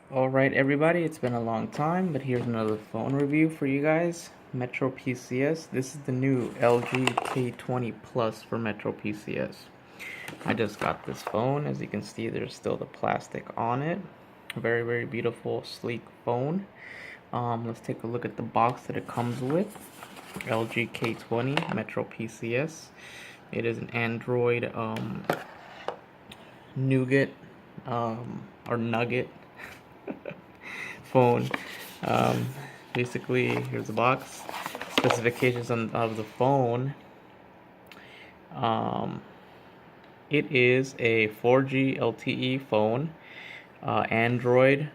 Alright everybody, it's been a long time, but here's another phone review for you guys. Metro PCS. This is the new LG K20 Plus for Metro PCS. I just got this phone. As you can see, there's still the plastic on it. Very, very beautiful, sleek phone. Let's take a look at the box that it comes with. LG K20 Metro PCS. It is an Android nougat or nugget phone. Um, Basically, here's the box. Specifications of the phone. Um, it is a 4G LTE phone, Android,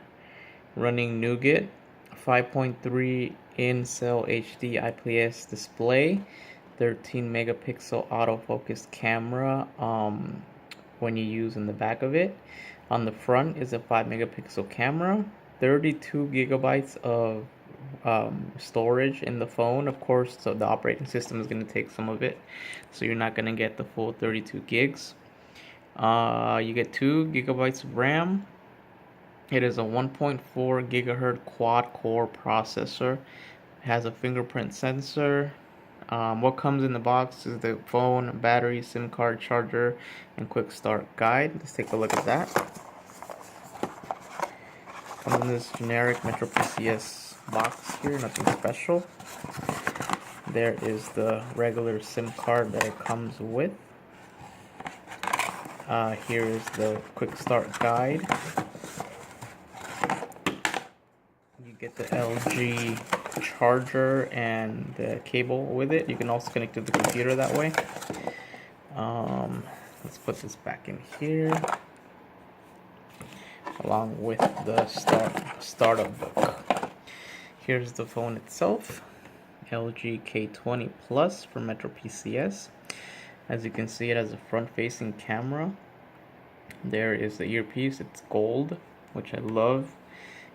running Nougat, 5.3 in-cell HD IPS display, 13 megapixel autofocus camera when you use in the back of it. On the front is a 5 megapixel camera, 32 gigabytes of storage in the phone, of course, so the operating system is going to take some of it, so you're not going to get the full 32 gigs. You get 2 gigabytes of RAM. It is a 1.4 gigahertz quad core processor. It has a fingerprint sensor. What comes in the box is the phone, battery, SIM card, charger, and quick start guide. Let's take a look at that. Comes in this generic Metro PCS box here, nothing special. There is the regular SIM card that it comes with. Here is the quick start guide. You get the LG charger and the cable with it. You can also connect to the computer that way. Let's put this back in here, along with the startup book. Here's the phone itself, LG K20 Plus for Metro PCS. As you can see, it has a front-facing camera. There is the earpiece. It's gold, which I love.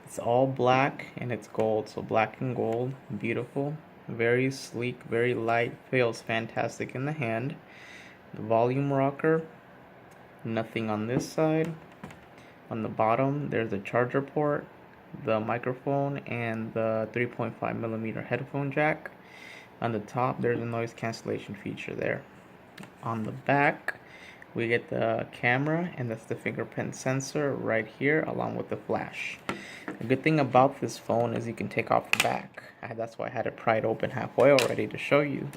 It's all black and it's gold, so black and gold, beautiful, very sleek, very light, feels fantastic in the hand. The volume rocker, nothing on this side. On the bottom, there's a charger port, the microphone, and the 3.5 millimeter headphone jack. On the top, there's a noise cancellation feature there. On the back, we get the camera, and that's the fingerprint sensor right here, along with the flash. The good thing about this phone is you can take off the back. That's why I had it pried open halfway already to show you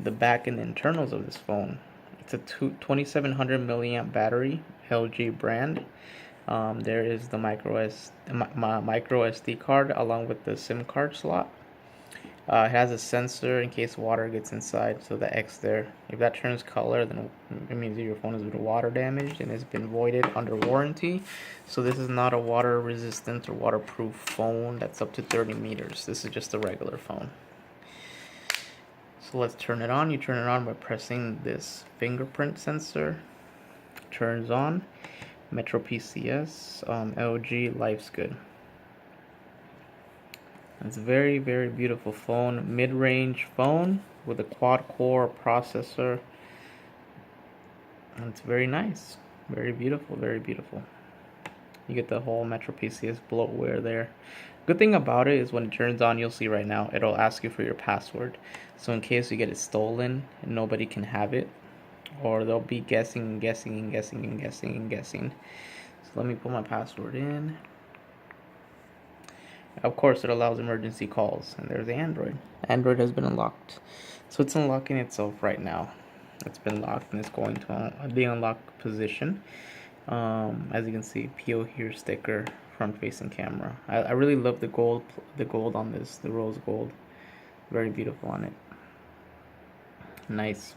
the back and the internals of this phone. It's a 2700 milliamp battery, LG brand. There is the micro SD card along with the SIM card slot. It has a sensor in case water gets inside, so the X there. If that turns color, then it means that your phone has been water damaged and has been voided under warranty. So this is not a water resistant or waterproof phone that's up to 30 meters. This is just a regular phone. So let's turn it on. You turn it on by pressing this fingerprint sensor. Turns on. Metro PCS, LG, life's good. It's a very, very beautiful phone, mid-range phone with a quad-core processor. And it's very nice, very beautiful, very beautiful. You get the whole Metro PCS bloatware there. Good thing about it is when it turns on, you'll see right now, it'll ask you for your password. So in case you get it stolen, nobody can have it. Or they'll be guessing and guessing and guessing and guessing and guessing. So let me put my password in. Of course, it allows emergency calls, and there's the Android. Android has been unlocked, so it's unlocking itself right now. It's been locked, and it's going to the unlocked position. As you can see, PO here sticker, front-facing camera. I really love the gold on this, the rose gold. Very beautiful on it. Nice.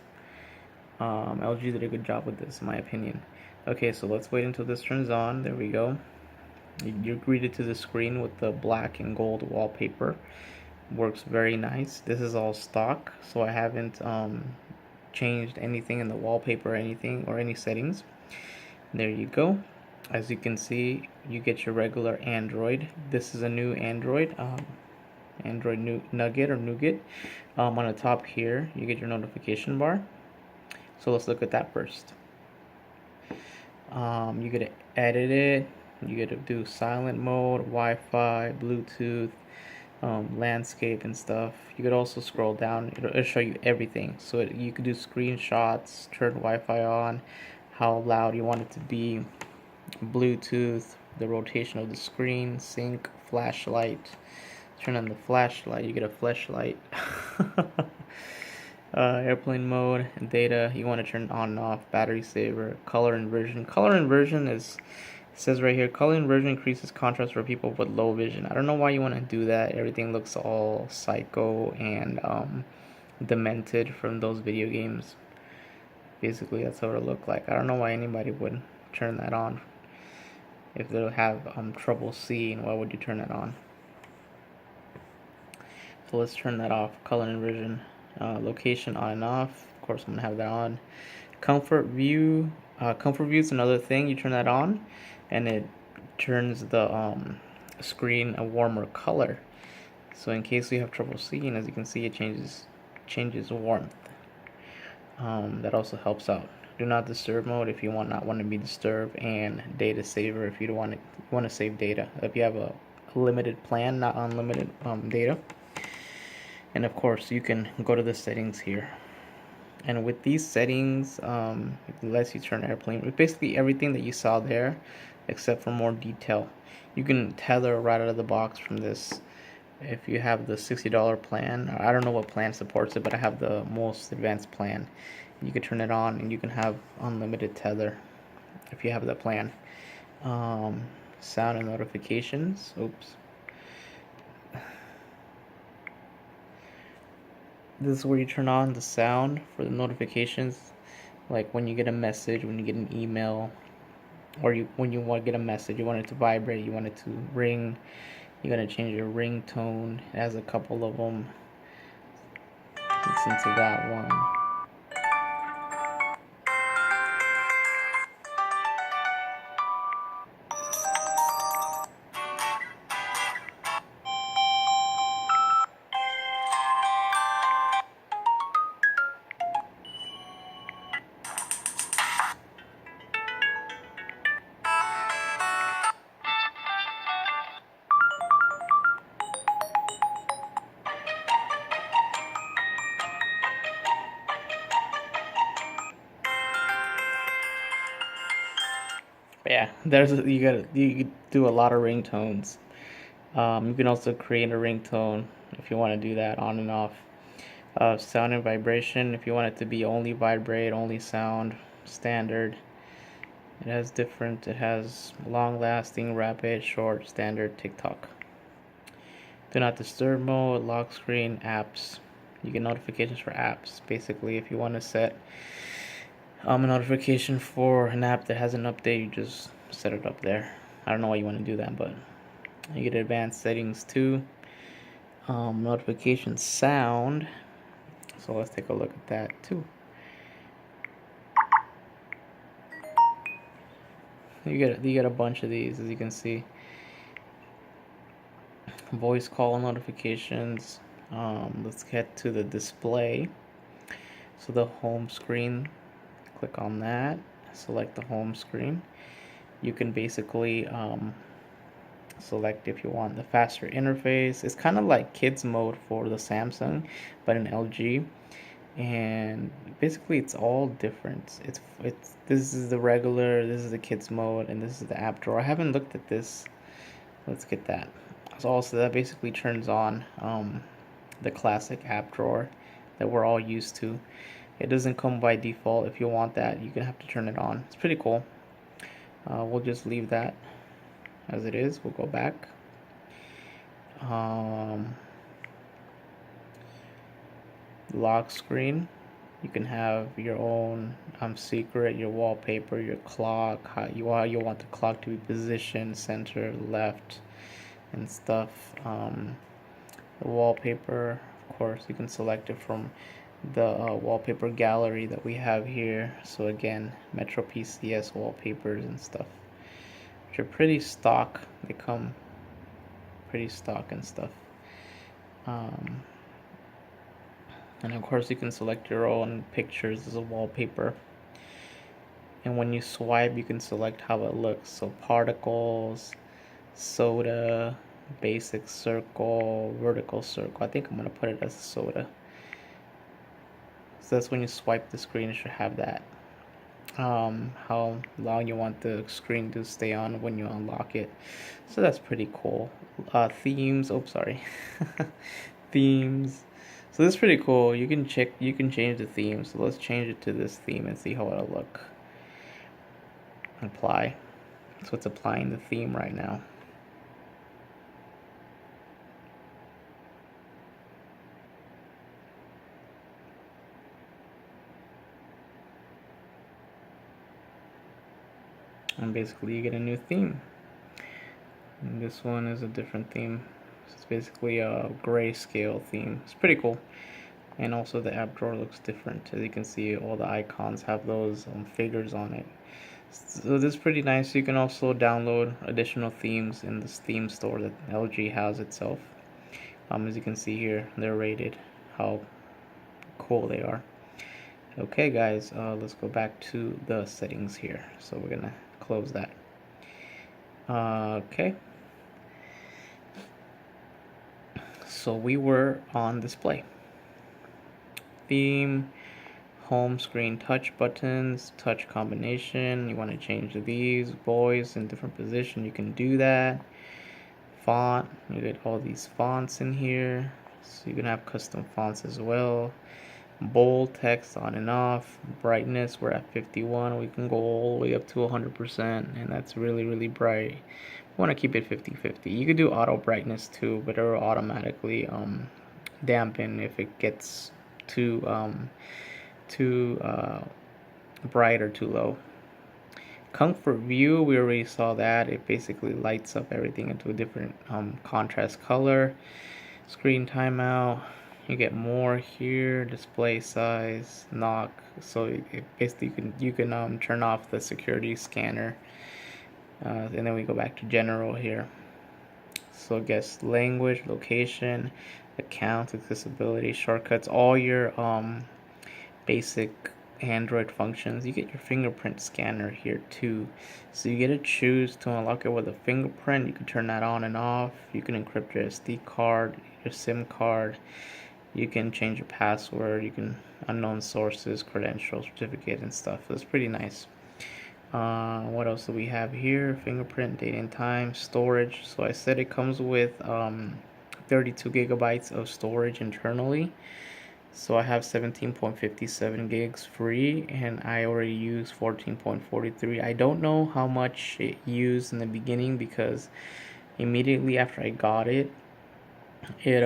LG did a good job with this, in my opinion. Okay, so let's wait until this turns on. There we go. You're greeted to the screen with the black and gold wallpaper. Works very nice. This is all stock, so I haven't changed anything in the wallpaper or anything or any settings. There you go. As you can see, you get your regular Android. This is a new Android, Android Nugget or Nougat. On the top here, you get your notification bar. So let's look at that first. You get to edit it. You get to do silent mode, Wi-Fi, Bluetooth, landscape and stuff. You could also scroll down. It'll show you everything. So you could do screenshots, turn Wi-Fi on, how loud you want it to be, Bluetooth, the rotation of the screen, sync, flashlight. Turn on the flashlight, you get a flashlight. Airplane mode, data, you want to turn on and off, battery saver, color inversion. Color inversion is, it says right here, color inversion increases contrast for people with low vision. I don't know why you want to do that. Everything looks all psycho and demented from those video games. Basically, that's how it'll look like. I don't know why anybody would turn that on. If they'll have trouble seeing, why would you turn it on? So let's turn that off. Color inversion, location on and off. Of course, I'm gonna have that on. Comfort view. Comfort view is another thing. You turn that on, and it turns the screen a warmer color. So in case you have trouble seeing, as you can see, it changes warmth. That also helps out. Do not disturb mode if you not want to be disturbed, and data saver if you don't want to save data. If you have a limited plan, not unlimited data. And of course, you can go to the settings here. And with these settings, it lets you turn airplane. It's basically everything that you saw there, except for more detail. You can tether right out of the box from this. If you have the $60 plan, I don't know what plan supports it, but I have the most advanced plan. You can turn it on, and you can have unlimited tether if you have that plan. Sound and notifications. Oops. This is where you turn on the sound for the notifications, like when you get a message, when you get an email, or when you want to get a message, you want it to vibrate, you want it to ring. You're gonna change your ringtone. It has a couple of them. Listen to that one. Yeah, you do a lot of ringtones. You can also create a ringtone if you want to do that on and off. Sound and vibration, if you want it to be only vibrate, only sound, standard. It has long lasting, rapid, short, standard, TikTok. Do not disturb mode, lock screen, apps. You get notifications for apps. Basically, if you want to set a notification for an app that has an update, you just set it up there. I don't know why you want to do that, but you get advanced settings too. Notification sound. So let's take a look at that too. You get a bunch of these, as you can see. Voice call notifications. Let's get to the display. So the home screen, click on that, select the home screen. You can basically select if you want the faster interface. It's kind of like kids mode for the Samsung, but in LG. And basically it's all different. It's this is the regular, this is the kids mode, and this is the app drawer. I haven't looked at this. Let's get that. So also that basically turns on the classic app drawer that we're all used to. It doesn't come by default. If you want that, you're gonna have to turn it on. It's pretty cool. We'll just leave that as it is. We'll go back. Lock screen. You can have your own secret, your wallpaper, your clock, how you want the clock to be positioned, center, left, and stuff. The wallpaper, of course, you can select it from the wallpaper gallery that we have here. So again, Metro PCS wallpapers and stuff, which are pretty stock. They come pretty stock and stuff. And of course, you can select your own pictures as a wallpaper. and when you swipe you can select how it looks. So particles, soda, basic circle, vertical circle. I think I'm gonna put it as soda. So that's when you swipe the screen, it should have that. How long you want the screen to stay on when you unlock it. So that's pretty cool. Themes. Oh, sorry. Themes. So this is pretty cool. You can change the theme. So let's change it to this theme and see how it'll look. Apply. So it's applying the theme right now. And basically you get a new theme. And this one is a different theme. It's basically a grayscale theme. It's pretty cool. And also the app drawer looks different. As you can see, all the icons have those figures on it. So this is pretty nice. You can also download additional themes in this theme store that LG has itself. As you can see here, they're rated how cool they are. Okay guys, let's go back to the settings here. So we're gonna close that. Okay. So we were on display. Theme, home screen touch buttons, touch combination. You want to change these boys in different position, you can do that. Font, you get all these fonts in here, so you can have custom fonts as well. Bold text on and off. Brightness, we're at 51. We can go all the way up to 100%, and that's really bright. You want to keep it 50-50. You could do auto brightness too, but it'll automatically dampen if it gets too bright or too low. Comfort view, we already saw that. It basically lights up everything into a different contrast color. Screen timeout, you get more here. Display size, knock. So basically you can turn off the security scanner, and then we go back to general here. So guess language, location, account, accessibility, shortcuts, all your basic Android functions. You get your fingerprint scanner here too, so you get to choose to unlock it with a fingerprint. You can turn that on and off. You can encrypt your SD card, your SIM card. You can change your password. You can unknown sources, credentials, certificate, and stuff. So it's pretty nice. What else do we have here? Fingerprint, date and time, storage. So I said it comes with 32 gigabytes of storage internally. So I have 17.57 gigs free, and I already use 14.43. I don't know how much it used in the beginning because immediately after I got it, it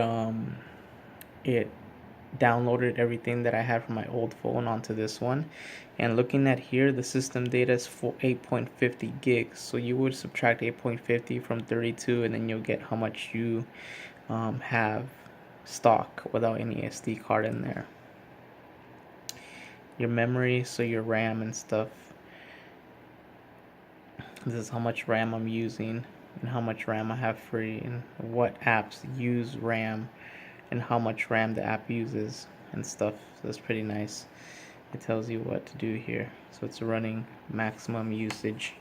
downloaded everything that I had from my old phone onto this one. And looking at here, the system data is for 8.50 gigs. So you would subtract 8.50 from 32, and then you'll get how much you have stock without any SD card in there. Your memory, so your RAM and stuff. This is how much RAM I'm using and how much RAM I have free and what apps use RAM and how much RAM the app uses and stuff. So that's pretty nice. It tells you what to do here. So it's running maximum usage.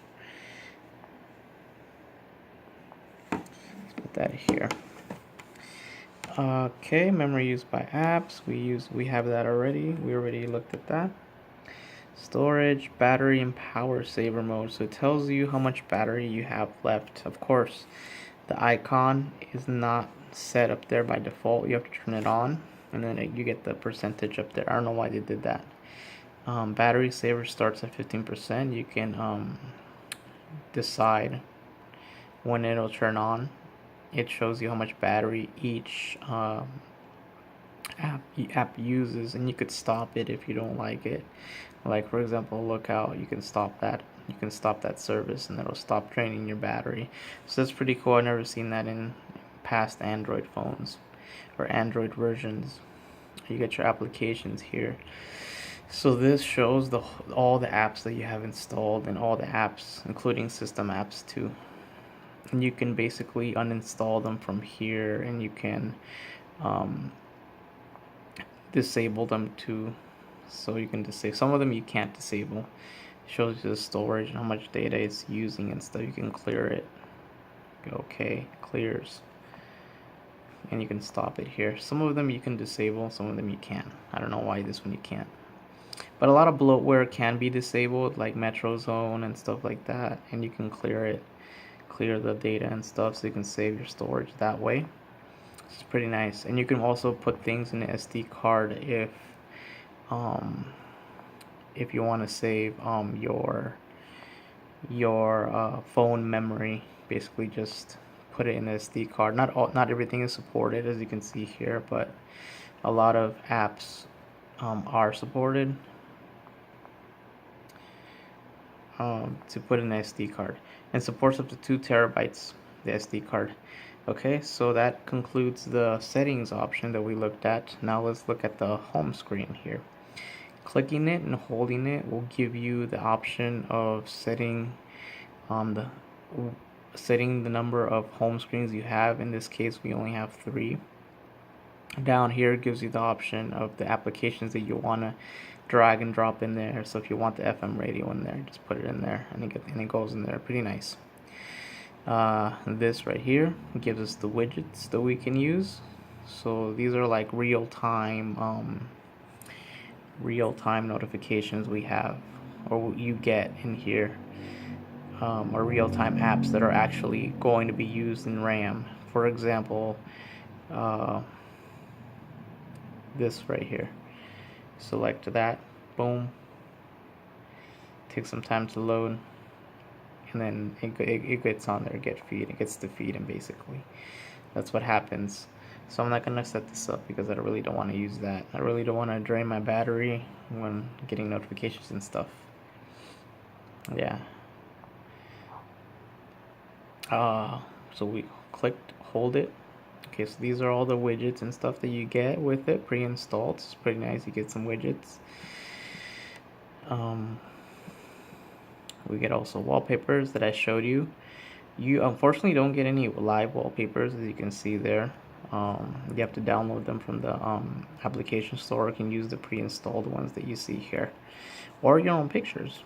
Let's put that here. Okay, memory used by apps. We have that already. We already looked at that. Storage, battery, and power saver mode. So it tells you how much battery you have left. Of course, the icon is not set up there by default. You have to turn it on, and then you get the percentage up there. I don't know why they did that. Battery saver starts at 15%. You can decide when it'll turn on. It shows you how much battery each app uses, and you could stop it if you don't like it. Like for example, Lookout, you can stop that. You can stop that service, and it'll stop draining your battery. So that's pretty cool. I've never seen that in past Android phones or Android versions. You get your applications here. So this shows all the apps that you have installed and all the apps, including system apps too. And you can basically uninstall them from here, and you can disable them too. So you can disable some of them, you can't disable. Shows you the storage and how much data it's using and stuff. You can clear it. Okay, clears. And you can stop it here. Some of them you can disable, some of them you can't. I don't know why this one you can't. But a lot of bloatware can be disabled, like Metro Zone and stuff like that. And you can clear it, clear the data and stuff, so you can save your storage that way. It's pretty nice. And you can also put things in the SD card if you want to save your phone memory. Basically, just put it in the SD card. Not everything is supported, as you can see here, but a lot of apps are supported to put in the SD card, and supports up to 2 terabytes the SD card. Okay, so that concludes the settings option that we looked at. Now let's look at the home screen here. Clicking it and holding it will give you the option of setting the number of home screens you have. In this case, we only have 3. Down here gives you the option of the applications that you want to drag and drop in there. So if you want the FM radio in there, just put it in there, and it goes in there. Pretty nice. This right here gives us the widgets that we can use. So these are like real-time notifications we have, or you get in here, or real-time apps that are actually going to be used in RAM. For example, this right here. Select that, boom. Takes some time to load, and then it gets on there, it gets the feed, and basically that's what happens. So I'm not gonna set this up because I really don't want to use that. I really don't want to drain my battery when getting notifications and stuff. Yeah. So we clicked hold it. Okay, so these are all the widgets and stuff that you get with it pre-installed. It's pretty nice. You get some widgets. We get also wallpapers that I showed you. You unfortunately don't get any live wallpapers, as you can see there. You have to download them from the application store. You can use the pre-installed ones that you see here, or your own pictures.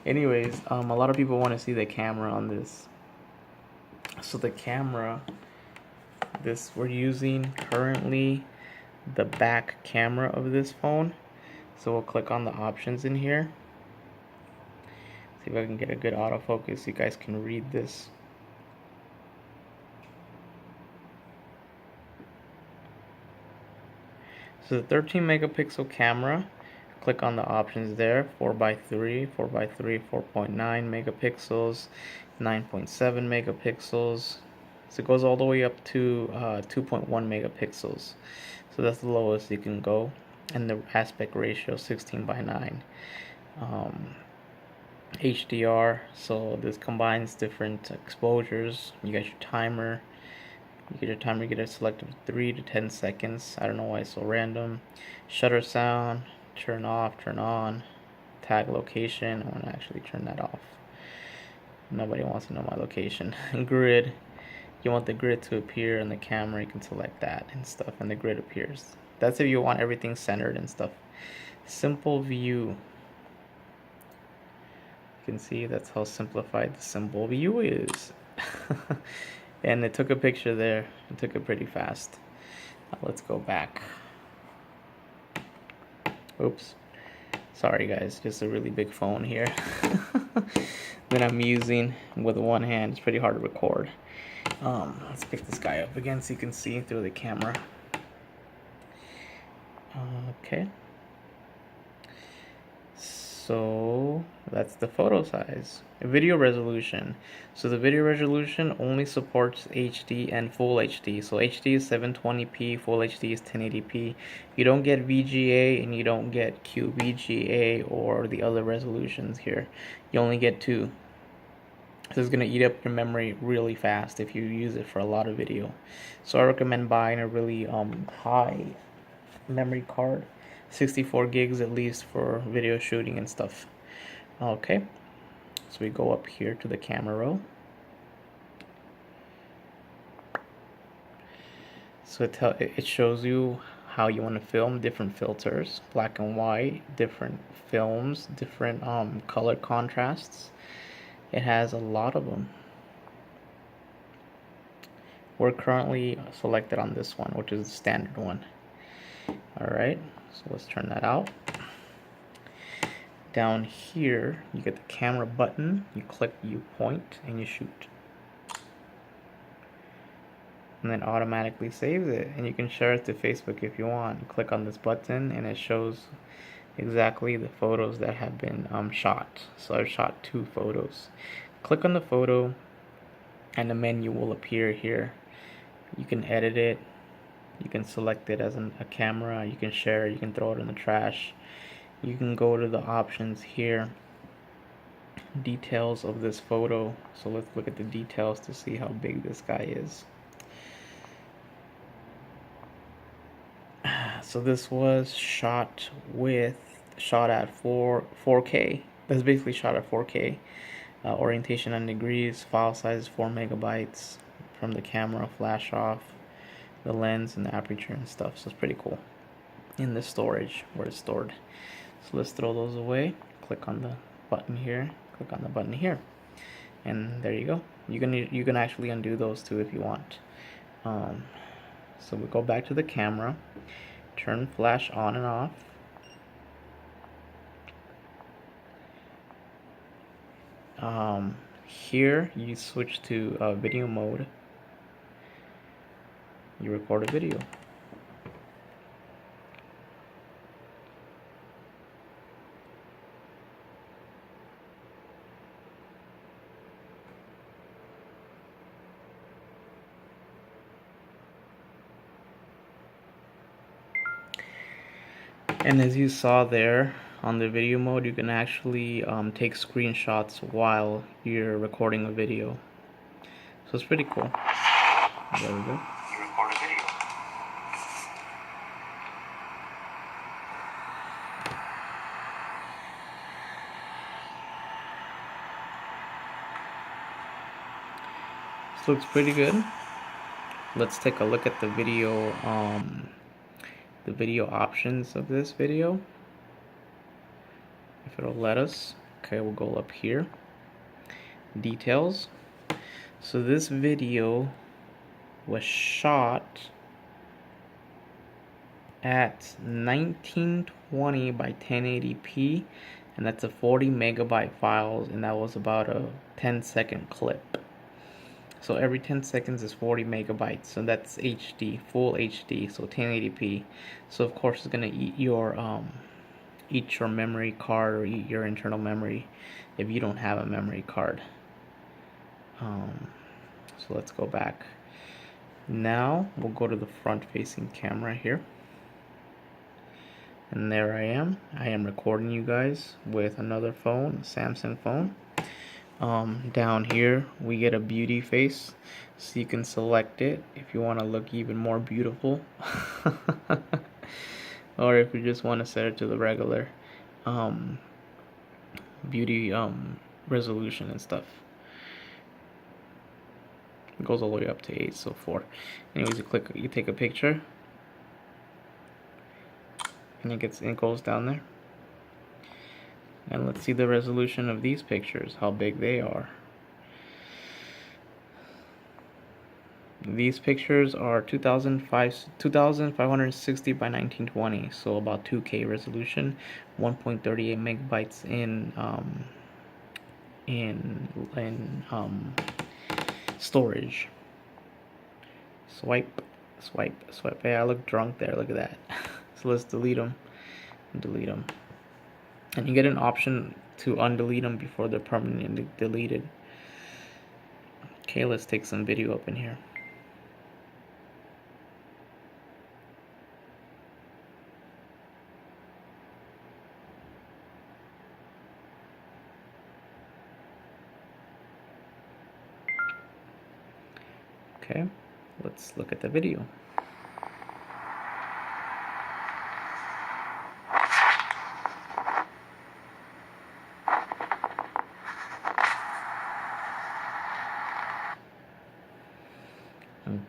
Anyways, a lot of people want to see the camera on this. So the camera, we're using currently the back camera of this phone. So we'll click on the options in here. See if I can get a good autofocus so you guys can read this. So the 13 megapixel camera, click on the options there, 4x3, 4x3, 4.9 megapixels, 9.7 megapixels. So it goes all the way up to 2.1 megapixels. So that's the lowest you can go. And the aspect ratio 16:9. HDR, so this combines different exposures. You got your timer. You get a select of 3 to 10 seconds. I don't know why it's so random. Shutter sound, turn off, turn on. Tag location, I want to actually turn that off. Nobody wants to know my location. Grid, you want the grid to appear in the camera, you can select that and stuff, and the grid appears. That's if you want everything centered and stuff. Simple view. You can see that's how simplified the simple view is. And it took a picture there. It took it pretty fast. Let's go back. Oops. Sorry guys, just a really big phone here that I'm using with one hand. It's pretty hard to record. Let's pick this guy up again so you can see through the camera. Okay. So that's the photo size. Video resolution. So the video resolution only supports HD and Full HD. So HD is 720p, Full HD is 1080p. You don't get VGA and you don't get QVGA or the other resolutions here. You only get 2. This is going to eat up your memory really fast if you use it for a lot of video. So I recommend buying a really high memory card. 64 gigs at least for video shooting and stuff. Okay, so we go up here to the camera roll. So it shows you how you want to film, different filters, black and white, different films, different color contrasts. It has a lot of them. We're currently selected on this one, which is the standard one. Alright, so let's turn that out. Down here, you get the camera button, you click viewpoint, and you shoot. And then automatically saves it, and you can share it to Facebook if you want. You click on this button, and it shows exactly the photos that have been shot. So I've shot 2 photos. Click on the photo, and the menu will appear here. You can edit it, you can select it as a camera, you can share it, you can throw it in the trash. You can go to the options here, details of this photo. So let's look at the details to see how big this guy is. So this was shot at 4K. That's basically shot at 4K. Orientation on degrees, file size 4 megabytes from the camera, flash off, the lens and the aperture and stuff. So it's pretty cool. In the storage where it's stored. So let's throw those away. Click on the button here. Click on the button here, and there you go. You can actually undo those too if you want. So we go back to the camera. Turn flash on and off. Here you switch to video mode. You record a video. And as you saw there on the video mode, you can actually take screenshots while you're recording a video. So it's pretty cool. There we go. You record a video. This looks pretty good. Let's take a look at the video options of this video, if it'll let us. Okay, we'll go up here, details. So this video was shot at 1920 by 1080p, and that's a 40 megabyte file, and that was about a 10-second clip. So every 10 seconds is 40 megabytes, so that's HD, full HD, so 1080p. So of course it's gonna eat your memory card, or eat your internal memory if you don't have a memory card. So let's go back. Now we'll go to the front-facing camera here, and there I am. I am recording you guys with another phone, a Samsung phone. Down here we get a beauty face, so you can select it if you want to look even more beautiful or if you just want to set it to the regular beauty resolution and stuff. It goes all the way up to 8, so 4. Anyways, you take a picture, and it goes down there. And let's see the resolution of these pictures, how big they are. These pictures are 2560 by 1920, so about 2K resolution, 1.38 megabytes in storage. Swipe. Yeah, I look drunk there. Look at that. So let's delete them. And you get an option to undelete them before they're permanently deleted. Okay, let's take some video up in here. Okay, let's look at the video.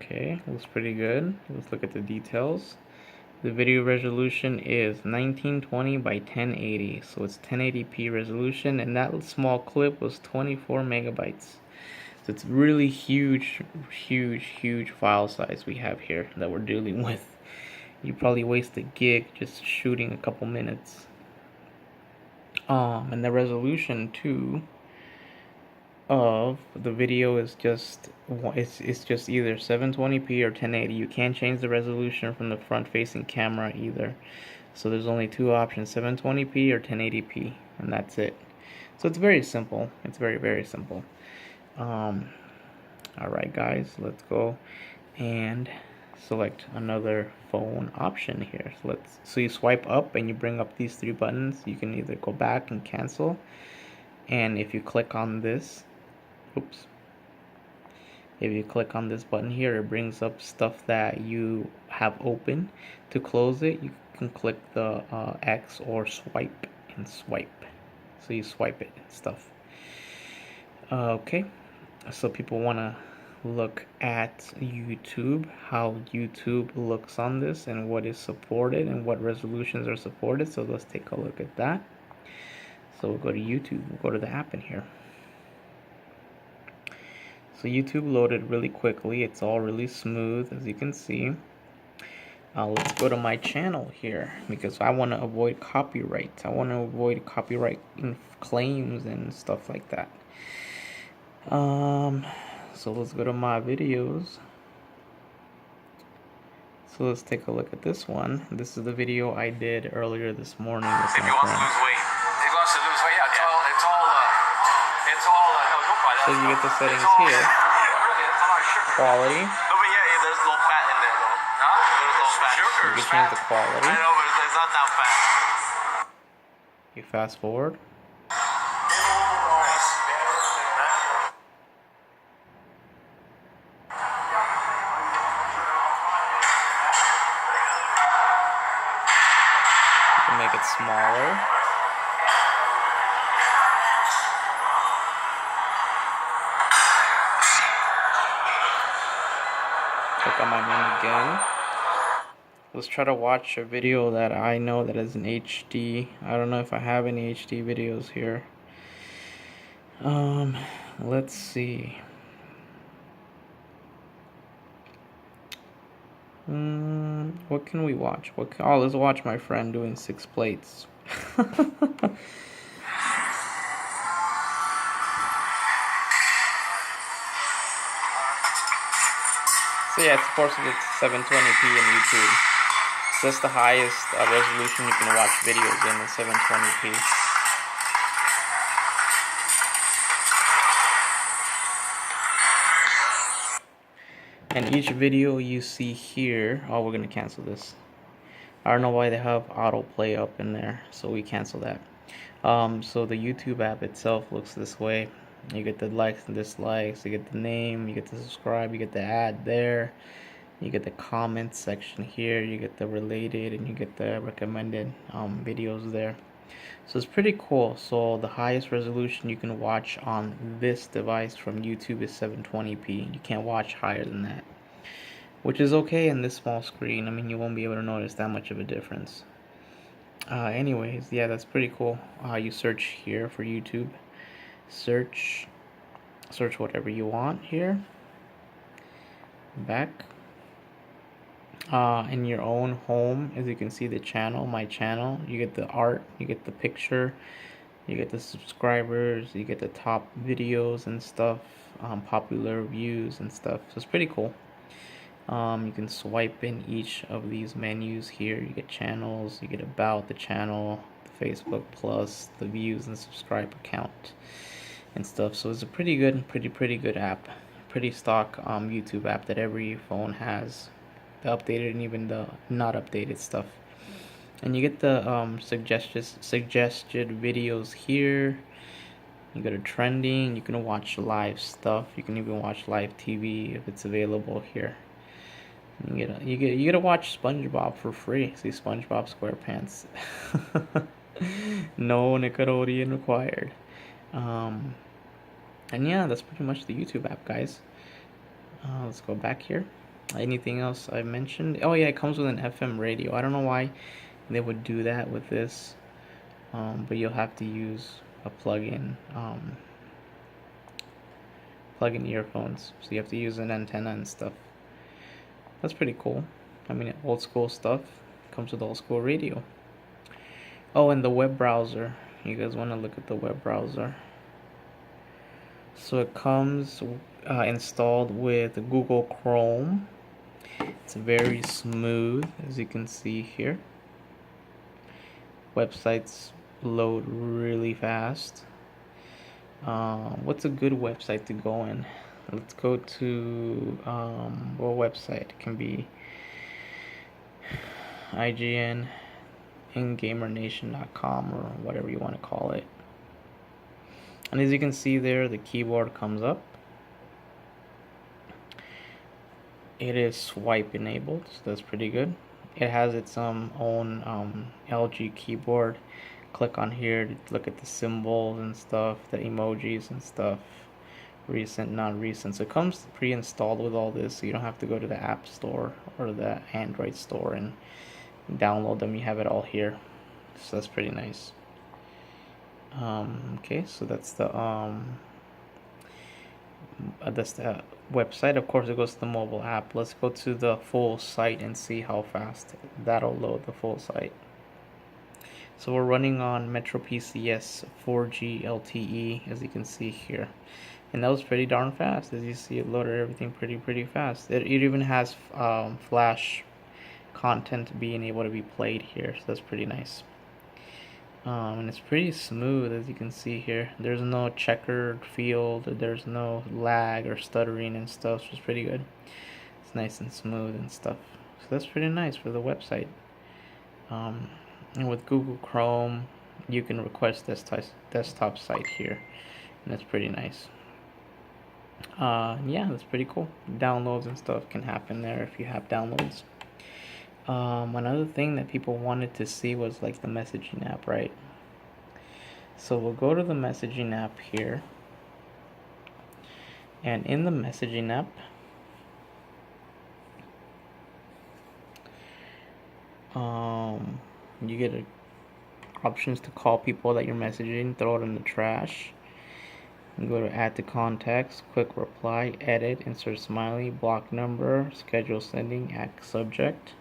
Okay, looks pretty good. Let's look at the details. The video resolution is 1920 by 1080, so it's 1080p resolution, and that small clip was 24 megabytes. So it's really huge file size we have here that we're dealing with. You probably waste a gig just shooting a couple minutes. And the resolution too of the video is just it's just either 720p or 1080. You can't change the resolution from the front facing camera either. So there's only two options, 720p or 1080p, and that's it. So it's very simple. It's very simple. Alright guys, let's go and select another phone option here. So you swipe up and you bring up these three buttons. You can either go back and cancel, and if you click on this, if you click on this button here, it brings up stuff that you have open. To close it, you can click the X or swipe and swipe. So you swipe it and stuff. Okay, so people want to look at YouTube, how YouTube looks on this and what is supported and what resolutions are supported. So let's take a look at that. So we'll go to YouTube, we'll go to the app in here. So YouTube loaded really quickly. It's all really smooth, as you can see. Let's go to my channel here because I want to avoid copyright. I want to avoid copyright claims and stuff like that. So let's go to my videos. So let's take a look at this one. This is the video I did earlier this morning with my friend. So you get the settings here. Quality. You can change the quality. You fast forward. You can make it smaller. Click on my name again. Let's try to watch a video that I know that is in HD. I don't know if I have any HD videos here. Let's see. What can we watch? Oh, let's watch my friend doing 6 plates. So yeah, of course it's 720p in YouTube. So that's the highest resolution you can watch videos in, is 720p. And each video you see here, oh, we're gonna cancel this. I don't know why they have autoplay up in there, so we cancel that. So the YouTube app itself looks this way. You get the likes and dislikes, you get the name, you get the subscribe, you get the ad there, you get the comments section here, you get the related, and you get the recommended videos there. So it's pretty cool. So the highest resolution you can watch on this device from YouTube is 720p. You can't watch higher than that, which is okay in this small screen. I mean, you won't be able to notice that much of a difference. Anyways, yeah, that's pretty cool. You search here for YouTube. Search whatever you want here. Back. In your own home, as you can see, the channel, my channel, you get the art, you get the picture, you get the subscribers, you get the top videos and stuff, popular views and stuff. So it's pretty cool. You can swipe in each of these menus here. You get channels, you get about the channel, the Facebook plus, the views and subscribe account and stuff. So it's a pretty good app, pretty stock YouTube app that every phone has, the updated and even the not updated stuff. And you get the suggested videos here. You go to trending, you can watch live stuff, you can even watch live TV if it's available here. You get to watch SpongeBob for free. See, SpongeBob SquarePants. No Nickelodeon required. And yeah, that's pretty much the YouTube app, guys. Let's go back here. Anything else I mentioned? Oh yeah, it comes with an FM radio. I don't know why they would do that with this, but you'll have to use a plug-in earphones. So you have to use an antenna and stuff. That's pretty cool. I mean, old school stuff comes with old school radio. Oh, and the web browser. You guys want to look at the web browser? So it comes installed with Google Chrome. It's very smooth, as you can see here. Websites load really fast. What's a good website to go in? Let's go to what website? It can be IGN, InGamerNation.com, or whatever you want to call it. And as you can see there, the keyboard comes up. It is swipe enabled, so that's pretty good. It has its own LG keyboard. Click on here to look at the symbols and stuff, the emojis and stuff, recent, non-recent. So it comes pre-installed with all this, so you don't have to go to the App Store or the Android store and download them. You have it all here, so that's pretty nice. Okay, so that's the website. Of course, it goes to the mobile app. Let's go to the full site and see how fast that'll load the full site. So we're running on Metro PCS 4G LTE, as you can see here, and that was pretty darn fast. As you see, it loaded everything pretty fast. It even has flash content being able to be played here, so that's pretty nice. And it's pretty smooth, as you can see here. There's no checkered field, there's no lag or stuttering and stuff, so it's pretty good. It's nice and smooth and stuff, so that's pretty nice for the website. And with Google Chrome, you can request this desktop site here, and that's pretty nice. Yeah, that's pretty cool. Downloads and stuff can happen there if you have downloads. Another thing that people wanted to see was like the messaging app, right? So we'll go to the messaging app here, and in the messaging app, you get options to call people that you're messaging, throw it in the trash. You go to add to contacts, quick reply, edit, insert smiley, block number, schedule sending, add subject.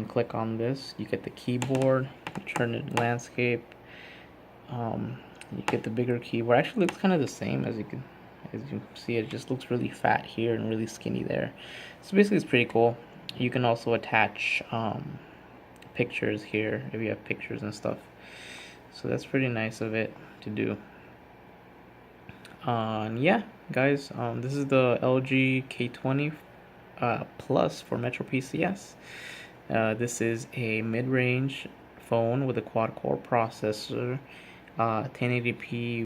Click on this, you get the keyboard, you turn it landscape, you get the bigger keyboard. Actually looks kind of the same, as you can see. It just looks really fat here and really skinny there. So basically it's pretty cool. You can also attach pictures here if you have pictures and stuff, so that's pretty nice of it to do. Yeah guys, this is the LG K20 Plus for Metro PCS. This is a mid-range phone with a quad-core processor, 1080p